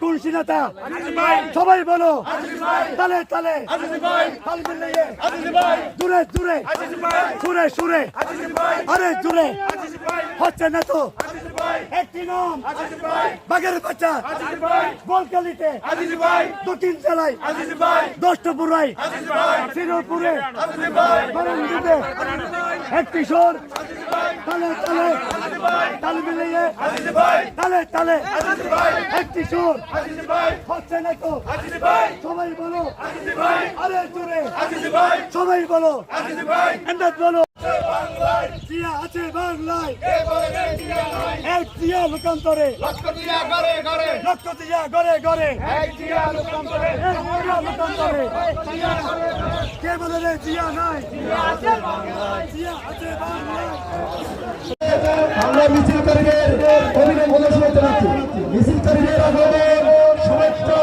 কোন সিনেতা সবাই বলো তালে তালে তাল মিলিয়ে দূরে দূরে সুরে সুরে আরে দূরে হচ্ছে না তো একটি নাম বাগের বাচ্চা বলকালিতে দক্ষিণ জেলায় 10টা পুরাই শ্রীপুরে একটি সোর তালে তালে তাল মিলিয়ে তালে তালে একটি সোর হচ্ছে না তো সবাই বলো আরে জোরে সবাই বলো এন্দাজ বলো জিয়া আছে বাংলায় এক জিয়া লোকান্তরে লক্ষ জিয়া ঘরে ঘরে এক জিয়া লোকান্তরে কে বলে রে জিয়া নাই জিয়া আছে বাংলায় আমরা মিছিলকারীদের অভিনন্দন জানাচ্ছি। মিছিলকারীদের আগমন শুভেচ্ছা